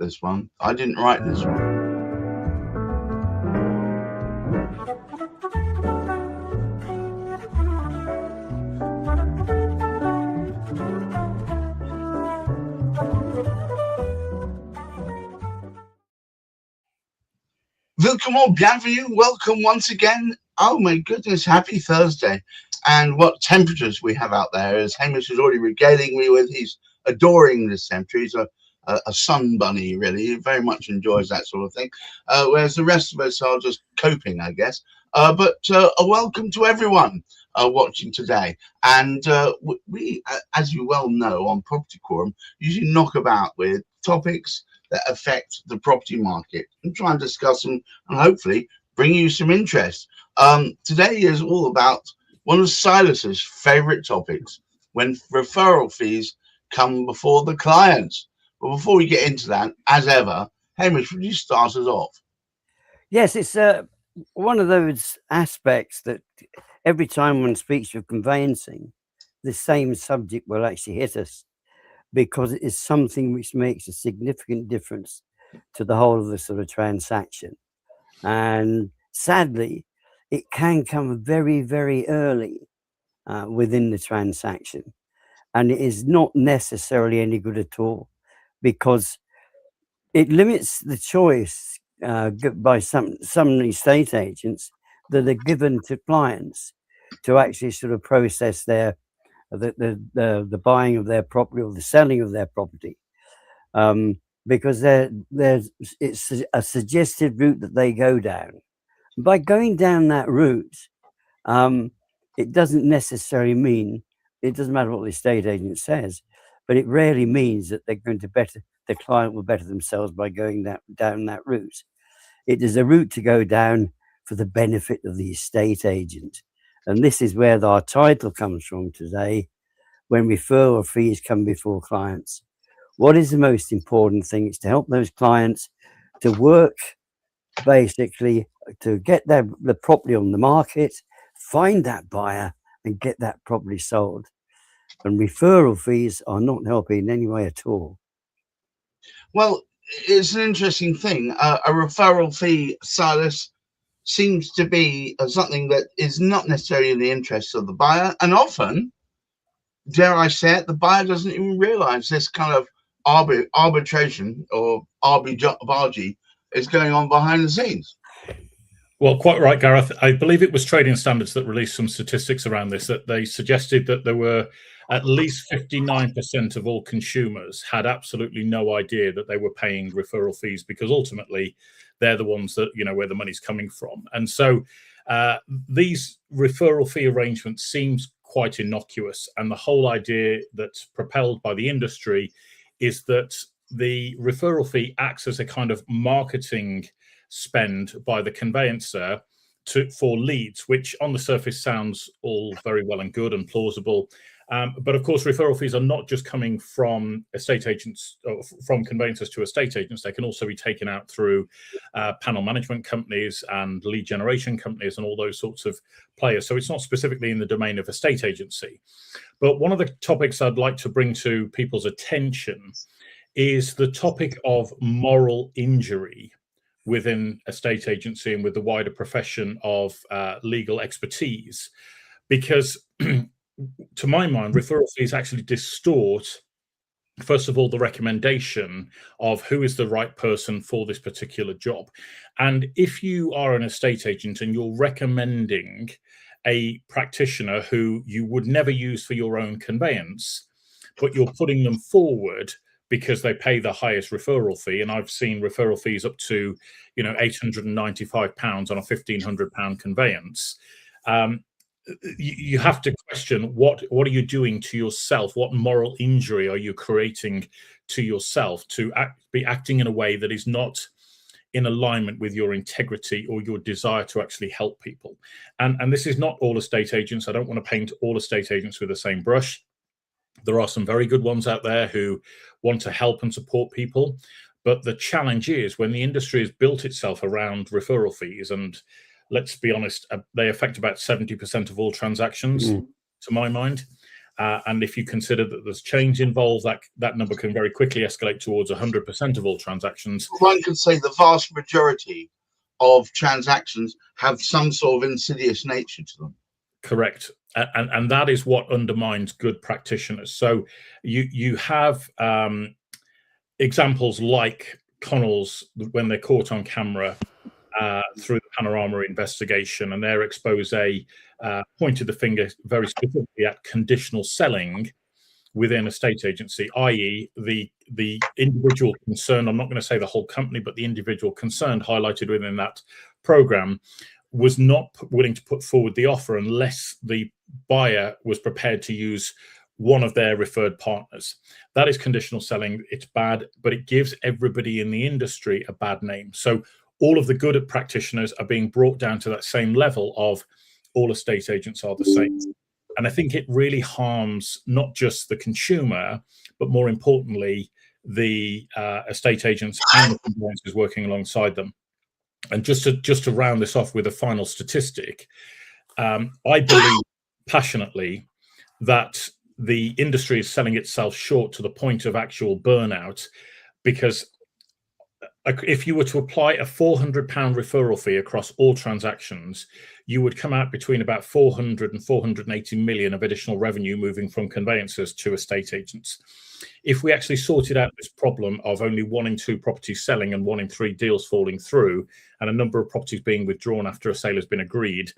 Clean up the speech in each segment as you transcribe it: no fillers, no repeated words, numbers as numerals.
this one. I didn't write this one. Bienvenue, welcome once again. Oh my goodness, happy Thursday. And what temperatures we have out there, as Hamish is already regaling me with. He's adoring this temperature. He's a sun bunny, really. He very much enjoys that sort of thing. Whereas the rest of us are just coping, I guess. But a welcome to everyone watching today. And we, as you well know, on Property Quorum, usually knock about with topics that affect the property market and try and discuss them and hopefully bring you some interest. Today is all about one of Silas's favorite topics, when referral fees come before the clients. But before we get into that, as ever, Hamish, would you start us off? Yes, it's one of those aspects that every time one speaks of conveyancing, the same subject will actually hit us, because it is something which makes a significant difference to the whole of the sort of transaction. And sadly, it can come very, very early within the transaction. And it is not necessarily any good at all, because it limits the choice by some estate agents that are given to clients to actually sort of process their the buying of their property or the selling of their property, because it's a suggested route that they go down. By going down that route, it doesn't necessarily mean, it doesn't matter what the estate agent says, but it rarely means that they're going to the client will better themselves by going down that route. It is a route to go down for the benefit of the estate agent. And this is where our title comes from today, when referral fees come before clients. What is the most important thing? It's to help those clients to work, basically, to get the property on the market, find that buyer, and get that property sold. And referral fees are not helping in any way at all. Well, it's an interesting thing. A referral fee, Silas, seems to be something that is not necessarily in the interests of the buyer, and often, dare I say it, the buyer doesn't even realize this kind of arbitration or arbitrage is going on behind the scenes. Well, quite right, Gareth. I believe it was Trading Standards that released some statistics around this, that they suggested that there were at least 59% of all consumers had absolutely no idea that they were paying referral fees, because ultimately they're the ones that, where the money's coming from. And so these referral fee arrangements seems quite innocuous. And the whole idea that's propelled by the industry is that the referral fee acts as a kind of marketing spend by the conveyancer for leads, which on the surface sounds all very well and good and plausible. But of course, referral fees are not just coming from estate agents, or from conveyancers to estate agents. They can also be taken out through panel management companies and lead generation companies and all those sorts of players. So it's not specifically in the domain of estate agency. But one of the topics I'd like to bring to people's attention is the topic of moral injury within estate agency and with the wider profession of legal expertise, because to my mind, referral fees actually distort, first of all, the recommendation of who is the right person for this particular job. And if you are an estate agent and you're recommending a practitioner who you would never use for your own conveyance, but you're putting them forward because they pay the highest referral fee, and I've seen referral fees up to, £895 on a £1,500 conveyance. You have to question what are you doing to yourself? What moral injury are you creating to yourself to be acting in a way that is not in alignment with your integrity or your desire to actually help people? And this is not all estate agents. I don't want to paint all estate agents with the same brush. There are some very good ones out there who want to help and support people. But the challenge is, when the industry has built itself around referral fees, and let's be honest, they affect about 70% of all transactions, to my mind. And if you consider that there's change involved, that number can very quickly escalate towards 100% of all transactions. One could say the vast majority of transactions have some sort of insidious nature to them. Correct. And that is what undermines good practitioners. So you have examples like Connell's when they're caught on camera through the Panorama investigation, and their expose pointed the finger very specifically at conditional selling within a state agency, i.e. the individual concerned, I'm not going to say the whole company, but the individual concerned highlighted within that program was not willing to put forward the offer unless the buyer was prepared to use one of their referred partners. That is conditional selling. It's bad, but it gives everybody in the industry a bad name. So all of the good practitioners are being brought down to that same level of all estate agents are the same. And I think it really harms not just the consumer, but more importantly, the estate agents and the conveyancers working alongside them. And just to round this off with a final statistic, I believe passionately that the industry is selling itself short to the point of actual burnout, because if you were to apply a £400 referral fee across all transactions, you would come out between about 400 and 480 million of additional revenue moving from conveyancers to estate agents. If we actually sorted out this problem of only 1 in 2 properties selling and 1 in 3 deals falling through, and a number of properties being withdrawn after a sale has been agreed,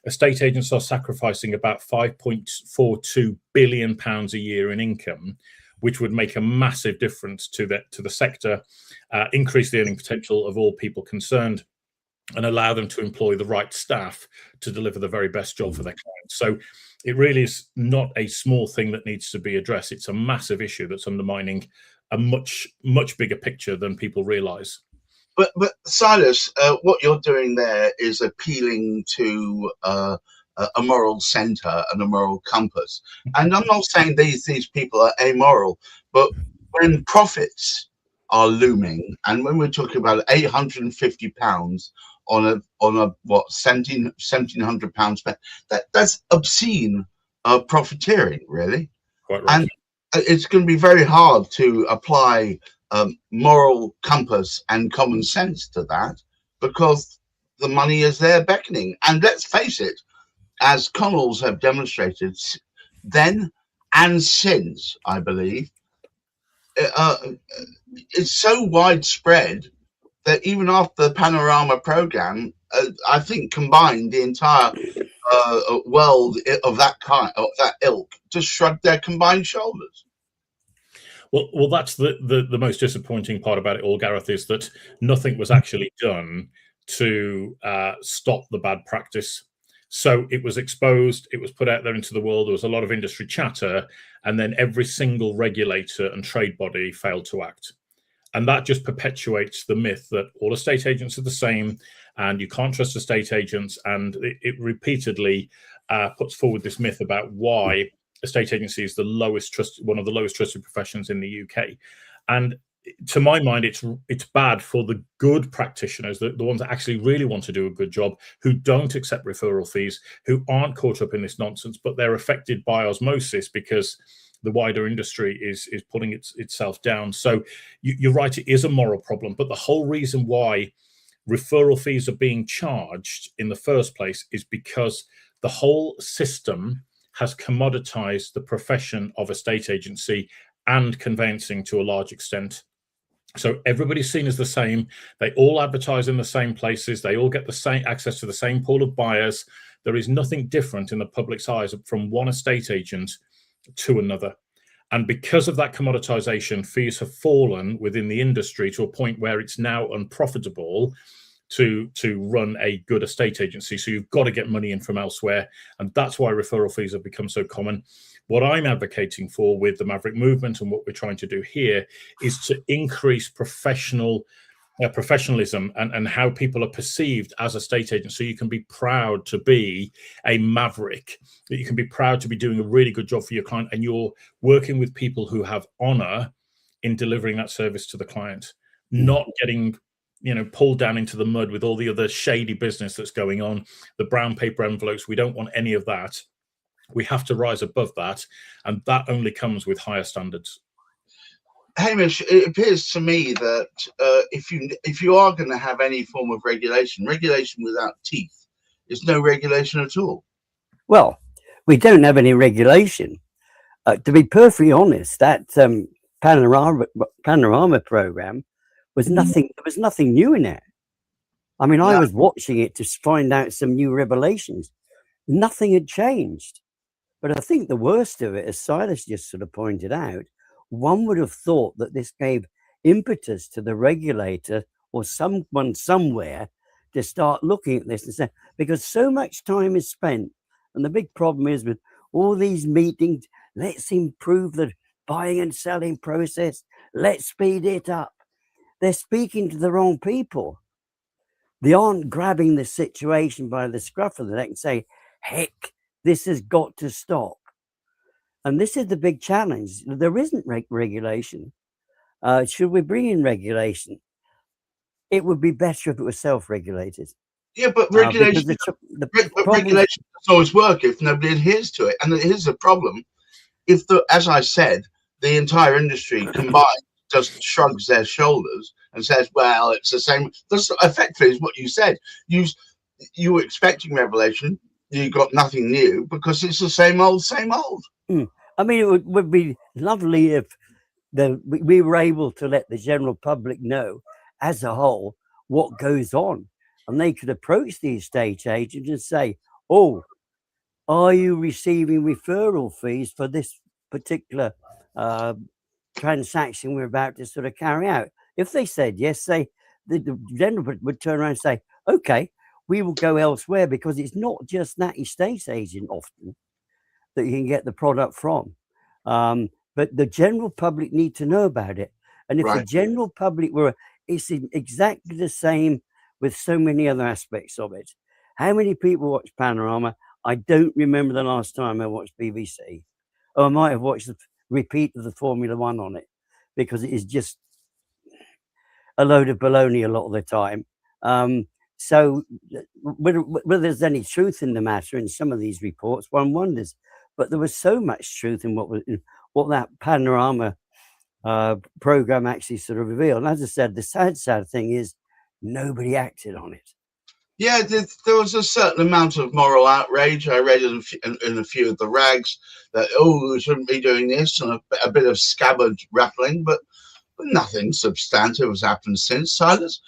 estate agents are sacrificing about £5.42 billion a year in income, which would make a massive difference to the sector, increase the earning potential of all people concerned, and allow them to employ the right staff to deliver the very best job for their clients. So it really is not a small thing that needs to be addressed. It's a massive issue that's undermining a much bigger picture than people realise. But Silas, what you're doing there is appealing to a moral centre and a moral compass. And I'm not saying these people are amoral, but when profits are looming, and when we're talking about £850 on a what £1,700 that's obscene profiteering, really. Quite right. And it's going to be very hard to apply moral compass and common sense to that, because the money is there beckoning. And let's face it, as Connells have demonstrated then and since, I believe, it's so widespread that even after the Panorama program, I think combined the entire world of that kind, of that ilk, just shrugged their combined shoulders. Well, that's the most disappointing part about it all, Gareth, is that nothing was actually done to stop the bad practice. So it was exposed, it was put out there into the world, there was a lot of industry chatter, and then every single regulator and trade body failed to act. And that just perpetuates the myth that all estate agents are the same and you can't trust estate agents. And it repeatedly puts forward this myth about why estate agency is one of the lowest trusted professions in the UK. And to my mind, it's bad for the good practitioners, the ones that actually really want to do a good job, who don't accept referral fees, who aren't caught up in this nonsense, but they're affected by osmosis because the wider industry is pulling itself down. So you're right, it is a moral problem, but the whole reason why referral fees are being charged in the first place is because the whole system has commoditized the profession of estate agency and conveyancing to a large extent. So everybody's seen as the same. They all advertise in the same places. They all get the same access to the same pool of buyers. There is nothing different in the public's eyes from one estate agent to another. And because of that commoditization, fees have fallen within the industry to a point where it's now unprofitable to run a good estate agency. So you've got to get money in from elsewhere. And that's why referral fees have become so common. What I'm advocating for with the Maverick movement and what we're trying to do here is to increase professionalism and how people are perceived as estate agents. So you can be proud to be a maverick, that you can be proud to be doing a really good job for your client, and you're working with people who have honor in delivering that service to the client, not getting pulled down into the mud with all the other shady business that's going on, the brown paper envelopes. We don't want any of that. We have to rise above that, and that only comes with higher standards. Hamish, it appears to me that if you are going to have any form of regulation without teeth is no regulation at all. Well, we don't have any regulation. To be perfectly honest, that panorama program was nothing. There was nothing new in it. I mean, I was watching it to find out some new revelations. Nothing had changed. But I think the worst of it, as Silas just sort of pointed out, one would have thought that this gave impetus to the regulator or someone somewhere to start looking at this and say, because so much time is spent. And the big problem is with all these meetings, let's improve the buying and selling process. Let's speed it up. They're speaking to the wrong people. They aren't grabbing the situation by the scruff of the neck and say, heck, this has got to stop. And this is the big challenge. There isn't regulation. Should we bring in regulation? It would be better if it was self-regulated. Yeah, but regulation, regulation doesn't always work if nobody adheres to it. And here's the problem. If, as I said, the entire industry combined just shrugs their shoulders and says, well, it's the same. That's effectively is what you said. You were expecting revelation. You got nothing new because it's the same old, same old. I mean, it would be lovely if we were able to let the general public know as a whole what goes on. And they could approach the estate agent and say, oh, are you receiving referral fees for this particular transaction we're about to sort of carry out? If they said yes, the general would turn around and say, okay, we will go elsewhere, because it's not just that estate agent often that you can get the product from. But the general public need to know about it. And if the general public it's exactly the same with so many other aspects of it. How many people watch Panorama? I don't remember the last time I watched BBC. Or I might have watched the repeat of the Formula One on it, because it is just a load of baloney a lot of the time. So whether there's any truth in the matter in some of these reports, one wonders. But there was so much truth in what that Panorama program actually sort of revealed. And as I said, the sad thing is nobody acted on it. Yeah, there was a certain amount of moral outrage. I read in a few of the rags that, oh, we shouldn't be doing this, and a bit of scabbard rattling, but nothing substantive has happened since, Silas.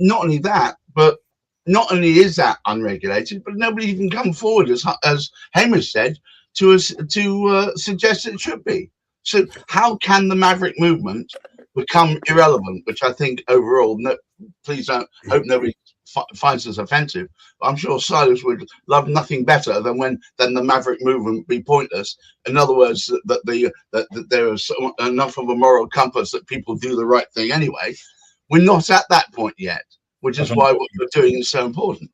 Not only that, but not only is that unregulated, but nobody even come forward, as Hamish said, to suggest it should be. So how can the Maverick movement become irrelevant? Which I think overall, please don't hope nobody finds us offensive. But I'm sure Silas would love nothing better than the Maverick movement be pointless. In other words, that there is enough of a moral compass that people do the right thing anyway. We're not at that point yet, which is why what you're doing is so important.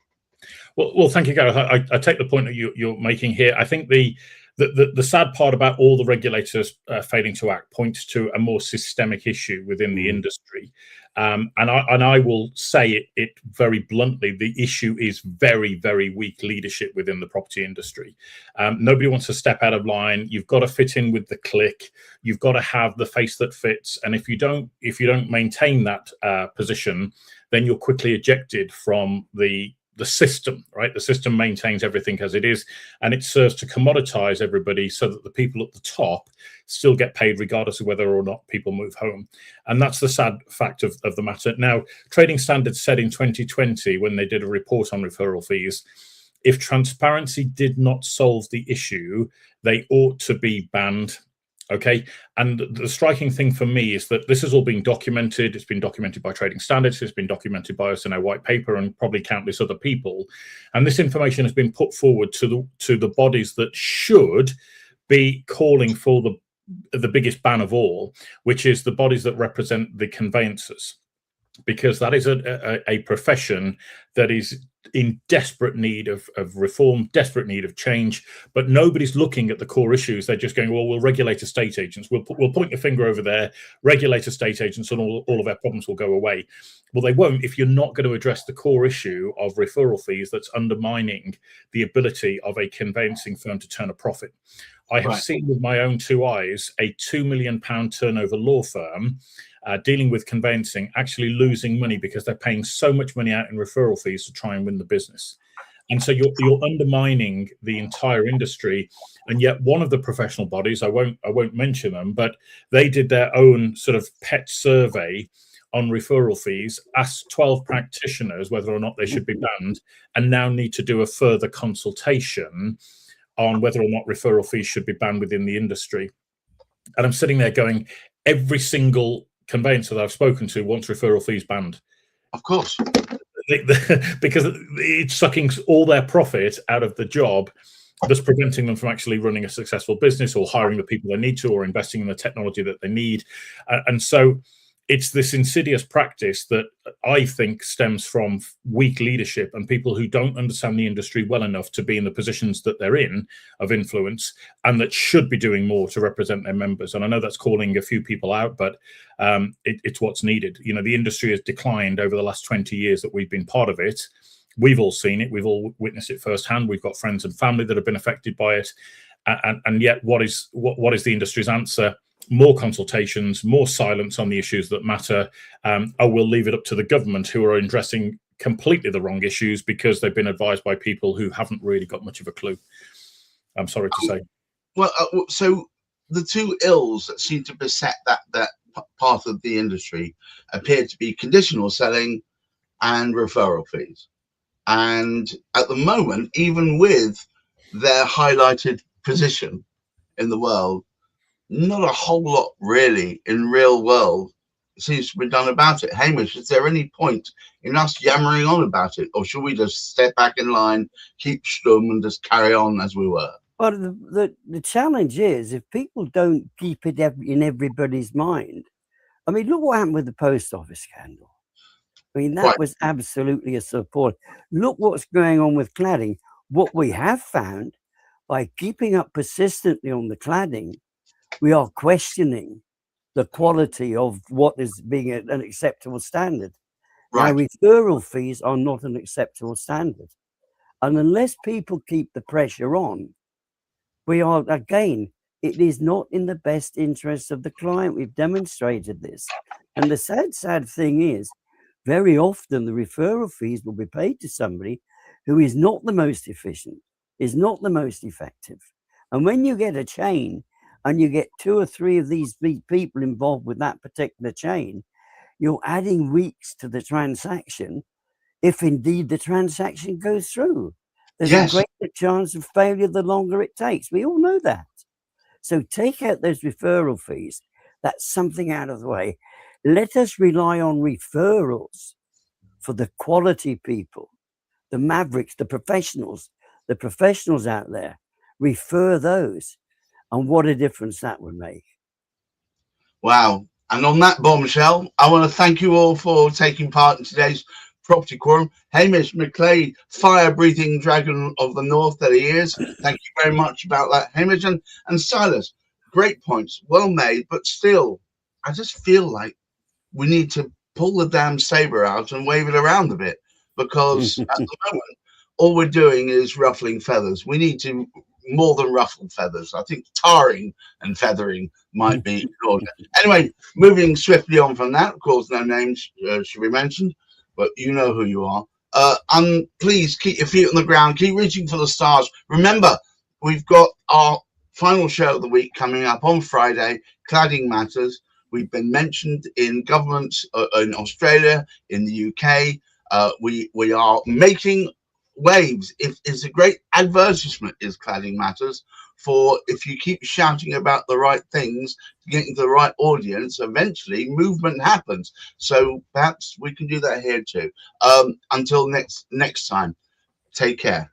Well, thank you, Gareth. I take the point that you're making here. I think the sad part about all the regulators failing to act points to a more systemic issue within the industry. And I will say it very bluntly, the issue is very, very weak leadership within the property industry. Nobody wants to step out of line. You've got to fit in with the clique. You've got to have the face that fits. And if you don't maintain that position, then you're quickly ejected from the system, right? The system maintains everything as it is, and it serves to commoditize everybody so that the people at the top still get paid regardless of whether or not people move home. And that's the sad fact of the matter. Now, Trading Standards said in 2020, when they did a report on referral fees, if transparency did not solve the issue, they ought to be banned. Okay, and the striking thing for me is that this has all been documented. It's been documented by Trading Standards. It's been documented by us in our white paper and probably countless other people. And this information has been put forward to the bodies that should be calling for the biggest ban of all, which is the bodies that represent the conveyancers. because that is a profession that is in desperate need of reform, desperate need of change, but nobody's looking at the core issues. They're just going, well, we'll regulate estate agents. We'll point the finger over there, regulate estate agents, and all of our problems will go away. Well, they won't if you're not going to address the core issue of referral fees that's undermining the ability of a conveyancing firm to turn a profit. I have seen with my own two eyes a £2 million turnover law firm dealing with conveyancing actually losing money because they're paying so much money out in referral fees to try and win the business. And so you're undermining the entire industry. And yet one of the professional bodies, I won't mention them, but they did their own sort of pet survey on referral fees, asked 12 practitioners whether or not they should be banned, and now need to do a further consultation on whether or not referral fees should be banned within the industry. And I'm sitting there going, every single conveyancer that I've spoken to wants referral fees banned. Of course. Because it's sucking all their profit out of the job, that's preventing them from actually running a successful business or hiring the people they need to or investing in the technology that they need. And so it's this insidious practice that I think stems from weak leadership and people who don't understand the industry well enough to be in the positions that they're in of influence, and that should be doing more to represent their members. And I know that's calling a few people out, but it's what's needed. You know, the industry has declined over the last 20 years that we've been part of it. We've all seen it. We've all witnessed it firsthand. We've got friends and family that have been affected by it. And yet what is the industry's answer? More consultations, more silence on the issues that matter. We'll leave it up to the government, who are addressing completely the wrong issues because they've been advised by people who haven't really got much of a clue. I'm sorry to say. Well, so the two ills that seem to beset that part of the industry appear to be conditional selling and referral fees. And at the moment, even with their highlighted position in the world, not a whole lot really in real world seems to be done about it. Hamish, is there any point in us yammering on about it, or should we just step back in line, keep stum, and just carry on as we were? Well, the challenge is, if people don't keep it in everybody's mind. I mean, look what happened with the post office scandal. I mean, that was absolutely a support. Look what's going on with cladding. What we have found, by keeping up persistently on the cladding, we are questioning the quality of what is being an acceptable standard. Now, referral fees are not an acceptable standard. And unless people keep the pressure on, we are, again, it is not in the best interest of the client. We've demonstrated this. And the sad thing is, very often the referral fees will be paid to somebody who is not the most efficient, is not the most effective. And when you get a chain and you get 2 or 3 of these people involved with that particular chain, you're adding weeks to the transaction, if indeed the transaction goes through. There's a greater chance of failure the longer it takes. We all know that. So take out those referral fees. That's something out of the way. Let us rely on referrals for the quality people, the mavericks, the professionals out there. Refer those. And what a difference that would make. Wow. And on that bombshell, I want to thank you all for taking part in today's Property Quorum. Hamish McClay, fire-breathing dragon of the north that he is. Thank you very much about that, Hamish. And Silas, great points, well made, but still, I just feel like we need to pull the damn saber out and wave it around a bit, because at the moment, all we're doing is ruffling feathers. We need to more than ruffle feathers. I think tarring and feathering might be ignored. Anyway, moving swiftly on from that, of course, no names should be mentioned, but you know who you are. And please keep your feet on the ground, keep reaching for the stars. Remember, we've got our final show of the week coming up on Friday, Cladding Matters. We've been mentioned in governments in Australia, in the UK. We are making waves. It's a great advertisement, is Cladding Matters, for if you keep shouting about the right things, getting the right audience, eventually movement happens. So perhaps we can do that here too. Until next time, take care.